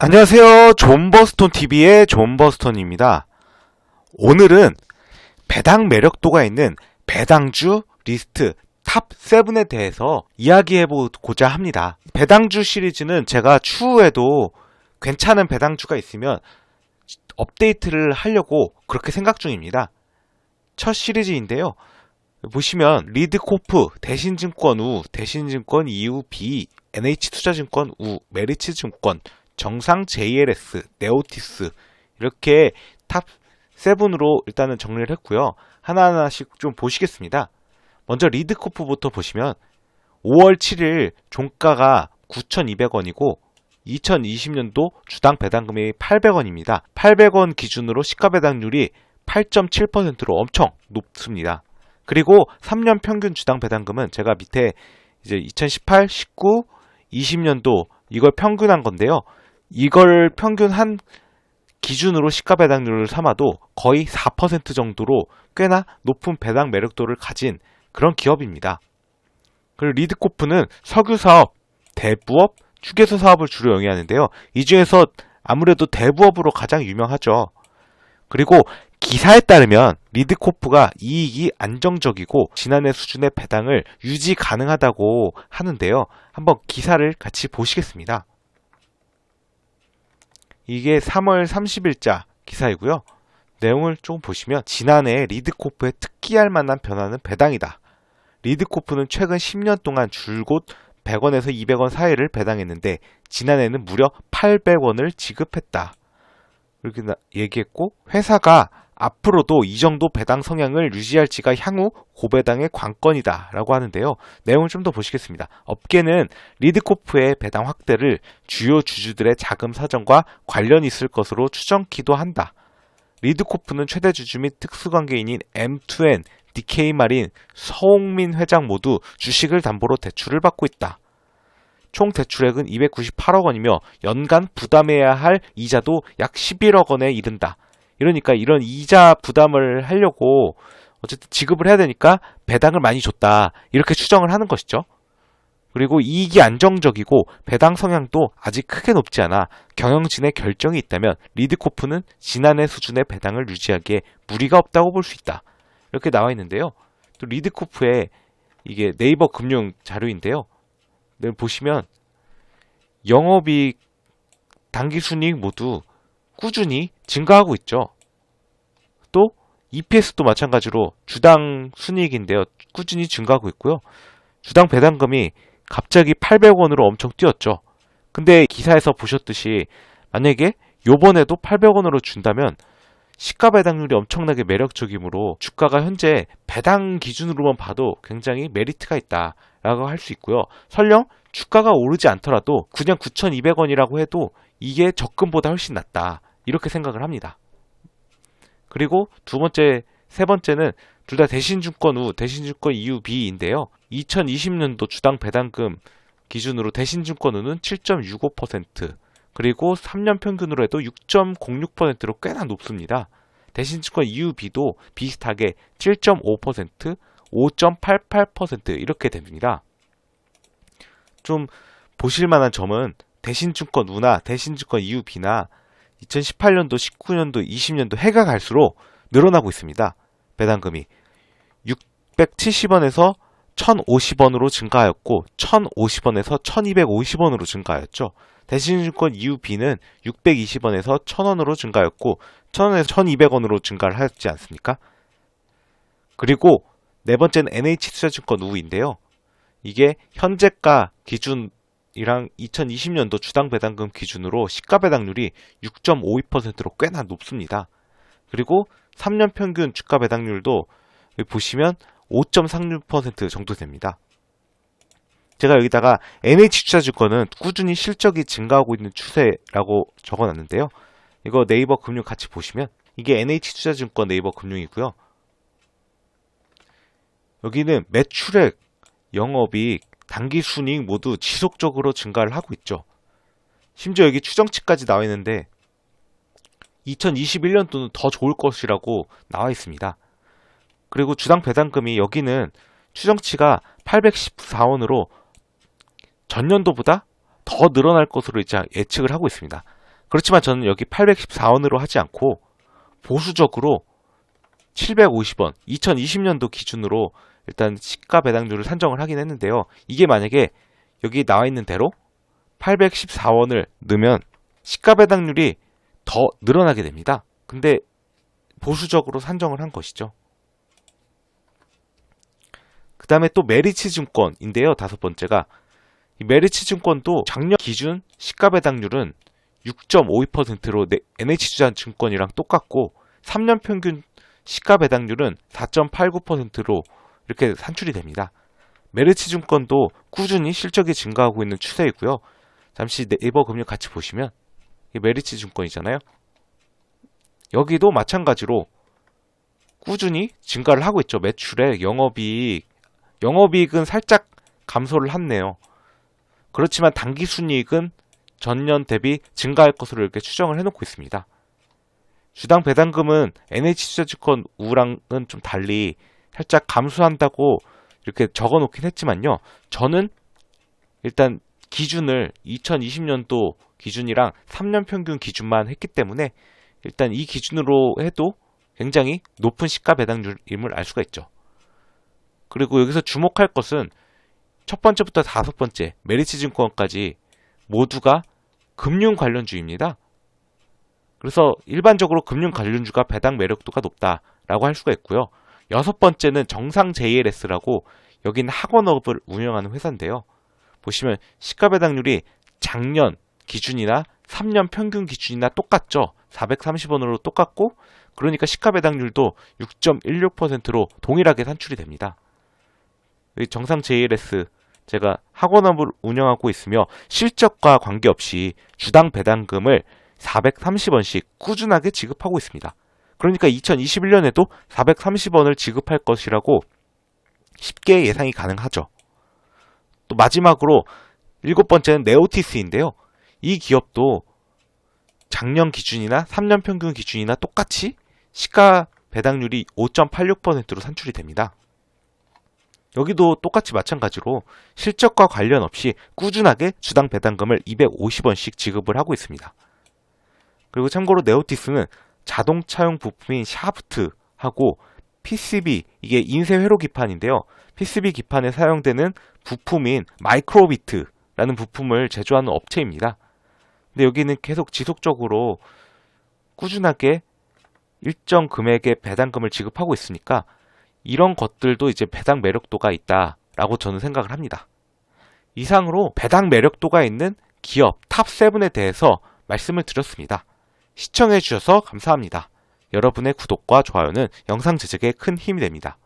안녕하세요. 존버스톤TV의 존버스톤입니다. 오늘은 배당 매력도가 있는 배당주 리스트 탑 7에 대해서 이야기해보고자 합니다. 배당주 시리즈는 제가 추후에도 괜찮은 배당주가 있으면 업데이트를 하려고 그렇게 생각 중입니다. 첫 시리즈인데요. 보시면 리드코프, 대신증권 우, 대신증권 EU B, NH투자증권 우, 메리츠증권, 정상 JLS, 네오티스 이렇게 탑 7으로 일단은 정리를 했고요. 하나하나씩 좀 보시겠습니다. 먼저 리드코프부터 보시면 5월 7일 종가가 9,200원이고 2020년도 주당 배당금이 800원입니다. 800원 기준으로 시가 배당률이 8.7%로 엄청 높습니다. 그리고 3년 평균 주당 배당금은 제가 밑에 이제 2018, 19, 20년도 이걸 평균한 건데요. 이걸 평균한 기준으로 시가 배당률을 삼아도 거의 4% 정도로 꽤나 높은 배당 매력도를 가진 그런 기업입니다. 그리고 리드코프는 석유사업, 대부업, 휴게소 사업을 주로 영위하는데요. 이 중에서 아무래도 대부업으로 가장 유명하죠. 그리고 기사에 따르면 리드코프가 이익이 안정적이고 지난해 수준의 배당을 유지 가능하다고 하는데요. 한번 기사를 같이 보시겠습니다. 이게 3월 30일자 기사이고요. 내용을 조금 보시면 지난해 리드코프의 특기할 만한 변화는 배당이다. 리드코프는 최근 10년 동안 줄곧 100원에서 200원 사이를 배당했는데 지난해는 무려 800원을 지급했다. 이렇게 얘기했고 회사가 앞으로도 이 정도 배당 성향을 유지할지가 향후 고배당의 관건이다 라고 하는데요. 내용을 좀 더 보시겠습니다. 업계는 리드코프의 배당 확대를 주요 주주들의 자금 사정과 관련이 있을 것으로 추정키도 한다. 리드코프는 최대 주주 및 특수관계인인 M2N, DK마린, 서홍민 회장 모두 주식을 담보로 대출을 받고 있다. 총 대출액은 298억 원이며 연간 부담해야 할 이자도 약 11억 원에 이른다. 이러니까 이런 이자 부담을 하려고 어쨌든 지급을 해야 되니까 배당을 많이 줬다. 이렇게 추정을 하는 것이죠. 그리고 이익이 안정적이고 배당 성향도 아직 크게 높지 않아 경영진의 결정이 있다면 리드코프는 지난해 수준의 배당을 유지하기에 무리가 없다고 볼 수 있다. 이렇게 나와 있는데요. 또 리드코프의 이게 네이버 금융 자료인데요. 보시면 영업이익, 당기순이익 모두 꾸준히 증가하고 있죠. 또 EPS도 마찬가지로 주당 순이익인데요. 꾸준히 증가하고 있고요. 주당 배당금이 갑자기 800원으로 엄청 뛰었죠. 근데 기사에서 보셨듯이 만약에 요번에도 800원으로 준다면 시가 배당률이 엄청나게 매력적이므로 주가가 현재 배당 기준으로만 봐도 굉장히 메리트가 있다라고 할 수 있고요. 설령 주가가 오르지 않더라도 그냥 9,200원이라고 해도 이게 적금보다 훨씬 낫다. 이렇게 생각을 합니다. 그리고 두 번째, 세 번째는 둘 다 대신증권 우, 대신증권 EU B인데요. 2020년도 주당 배당금 기준으로 대신증권 우는 7.65%, 그리고 3년 평균으로 해도 6.06%로 꽤나 높습니다. 대신증권 EU B도 비슷하게 7.5%, 5.88% 이렇게 됩니다. 좀 보실만한 점은 대신증권 우나 대신증권 EU B나 2018년도, 19년도, 20년도 해가 갈수록 늘어나고 있습니다. 배당금이 670원에서 1050원으로 증가하였고 1050원에서 1250원으로 증가하였죠. 대신증권 EU B는 620원에서 1000원으로 증가하였고 1000원에서 1200원으로 증가를 하였지 않습니까? 그리고 네 번째는 NH투자증권 우인데요. 이게 현재가 기준이랑 2020년도 주당 배당금 기준으로 시가 배당률이 6.52%로 꽤나 높습니다. 그리고 3년 평균 주가 배당률도 여기 보시면 5.36% 정도 됩니다. 제가 여기다가 NH투자증권은 꾸준히 실적이 증가하고 있는 추세라고 적어놨는데요. 이거 네이버 금융 같이 보시면 이게 NH투자증권 네이버 금융이고요. 여기는 매출액, 영업이익, 당기순이익 모두 지속적으로 증가를 하고 있죠. 심지어 여기 추정치까지 나와 있는데 2021년도는 더 좋을 것이라고 나와 있습니다. 그리고 주당 배당금이 여기는 추정치가 814원으로 전년도보다 더 늘어날 것으로 이제 예측을 하고 있습니다. 그렇지만 저는 여기 814원으로 하지 않고 보수적으로 750원, 2020년도 기준으로 일단 시가 배당률을 산정을 하긴 했는데요. 이게 만약에 여기 나와 있는 대로 814원을 넣으면 시가 배당률이 더 늘어나게 됩니다. 근데 보수적으로 산정을 한 것이죠. 그 다음에 또 메리츠 증권인데요. 다섯 번째가 이 메리츠 증권도 작년 기준 시가 배당률은 6.52%로 NH투자증권이랑 똑같고 3년 평균 시가 배당률은 4.89%로 이렇게 산출이 됩니다. 메리츠 증권도 꾸준히 실적이 증가하고 있는 추세이고요. 잠시 네이버 금융 같이 보시면 이 메리츠 증권이잖아요. 여기도 마찬가지로 꾸준히 증가를 하고 있죠. 매출에 영업이익은 살짝 감소를 했네요. 그렇지만 당기순이익은 전년 대비 증가할 것으로 이렇게 추정을 해놓고 있습니다. 주당 배당금은 NH투자증권 우랑은 좀 달리 살짝 감소한다고 이렇게 적어놓긴 했지만요. 저는 일단 기준을 2020년도 기준이랑 3년 평균 기준만 했기 때문에 일단 이 기준으로 해도 굉장히 높은 시가 배당률임을 알 수가 있죠. 그리고 여기서 주목할 것은 첫 번째부터 다섯 번째 메리츠 증권까지 모두가 금융 관련주입니다. 그래서 일반적으로 금융 관련주가 배당 매력도가 높다라고 할 수가 있고요. 여섯 번째는 정상 JLS라고 여기는 학원업을 운영하는 회사인데요. 보시면 시가 배당률이 작년 기준이나 3년 평균 기준이나 똑같죠. 430원으로 똑같고 그러니까 시가 배당률도 6.16%로 동일하게 산출이 됩니다. 정상 JLS 제가 학원업을 운영하고 있으며 실적과 관계없이 주당 배당금을 430원씩 꾸준하게 지급하고 있습니다. 그러니까 2021년에도 430원을 지급할 것이라고 쉽게 예상이 가능하죠. 또 마지막으로 일곱 번째는 네오티스인데요. 이 기업도 작년 기준이나 3년 평균 기준이나 똑같이 시가 배당률이 5.86%로 산출이 됩니다. 여기도 똑같이 마찬가지로 실적과 관련 없이 꾸준하게 주당 배당금을 250원씩 지급을 하고 있습니다. 그리고 참고로 네오티스는 자동차용 부품인 샤프트하고 PCB, 이게 인쇄 회로 기판인데요. PCB 기판에 사용되는 부품인 마이크로비트라는 부품을 제조하는 업체입니다. 근데 여기는 계속 지속적으로 꾸준하게 일정 금액의 배당금을 지급하고 있으니까 이런 것들도 이제 배당 매력도가 있다라고 저는 생각을 합니다. 이상으로 배당 매력도가 있는 기업 탑7에 대해서 말씀을 드렸습니다. 시청해 주셔서 감사합니다. 여러분의 구독과 좋아요는 영상 제작에 큰 힘이 됩니다.